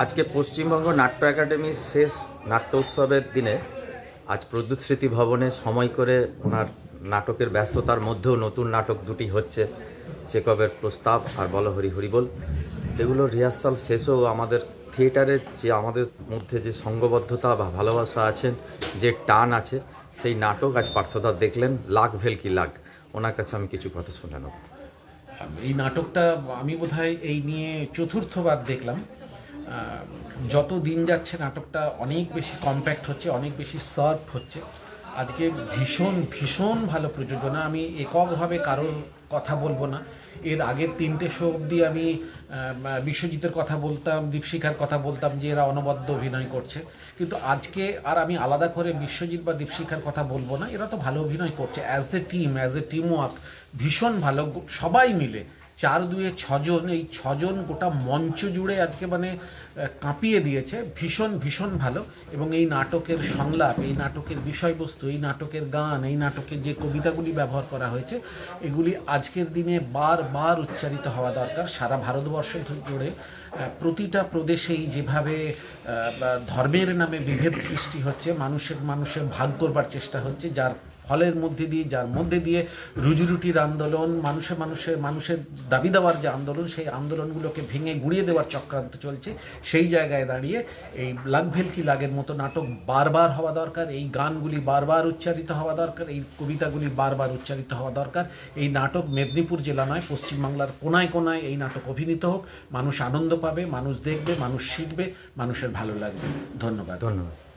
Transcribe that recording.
আজকে পশ্চিমবঙ্গ নাট্য একাডেমির শেষ নাট্য উৎসবের দিনে আজ প্রদ্যুৎ স্মৃতি ভবনে সময় করে ওনার নাটকের ব্যস্ততার মধ্যেও নতুন নাটক দুটি হচ্ছে, চেকবের প্রস্তাব আর বল হরি হরি বল। এগুলো রিহার্সাল শেষেও আমাদের থিয়েটারের যে আমাদের মধ্যে যে সঙ্গবদ্ধতা বা ভালোবাসা আছেন, যে টান আছে, সেই নাটক আজ পার্থদা দেখলেন। লাগ ভেলকি লাগ, ওনার কাছে আমি কিছু কথা শুনে নেব। এই নাটকটা আমি বোধহয় এই নিয়ে চতুর্থবার দেখলাম। যত দিন যাচ্ছে নাটকটা অনেক বেশি কম্প্যাক্ট হচ্ছে, অনেক বেশি সার্ভ হচ্ছে। আজকে ভীষণ ভীষণ ভালো প্রযোজনা। আমি এককভাবে কারোর কথা বলবো না। এর আগের 3টে শো অবধি আমি বিশ্বজিতের কথা বলতাম, দীপশিখার কথা বলতাম যে এরা অনবদ্য অভিনয় করছে, কিন্তু আজকে আর আমি আলাদা করে বিশ্বজিৎ বা দীপশিখার কথা বলবো না। এরা তো ভালো অভিনয় করছে অ্যাজ এ টিম ওয়ার্ক, ভীষণ ভালো। সবাই মিলে 4-2-6 জন, এই 6 জন গোটা মঞ্চ জুড়ে আজকে মানে কাঁপিয়ে দিয়েছে। ভীষণ ভীষণ ভালো। এবং এই নাটকের সংলাপ, এই নাটকের বিষয়বস্তু, এই নাটকের গান, এই নাটকের যে কবিতাগুলি ব্যবহার করা হয়েছে, এগুলি আজকের দিনে বারবার উচ্চারিত হওয়া দরকার। সারা ভারতবর্ষ জুড়ে প্রতিটা প্রদেশেই যেভাবে ধর্মের নামে বিভেদ সৃষ্টি হচ্ছে, মানুষের ভাগ করবার চেষ্টা হচ্ছে, যার মধ্যে দিয়ে রুজিরুটির আন্দোলন, মানুষের দাবি দেওয়ার যে আন্দোলন, সেই আন্দোলনগুলোকে ভেঙে গুঁড়িয়ে দেওয়ার চক্রান্ত চলছে। সেই জায়গায় দাঁড়িয়ে এই লাগ ভেলকি লাগের মতো নাটক বারবার হওয়া দরকার, এই গানগুলি বারবার উচ্চারিত হওয়া দরকার, এই কবিতাগুলি বারবার উচ্চারিত হওয়া দরকার। এই নাটক মেদিনীপুর জেলা নয়, পশ্চিমবাংলার কোনায় কোনায় এই নাটক অভিনীত হোক। মানুষ আনন্দ পাবে, মানুষ দেখবে, মানুষ শিখবে, মানুষের ভালো লাগবে। ধন্যবাদ।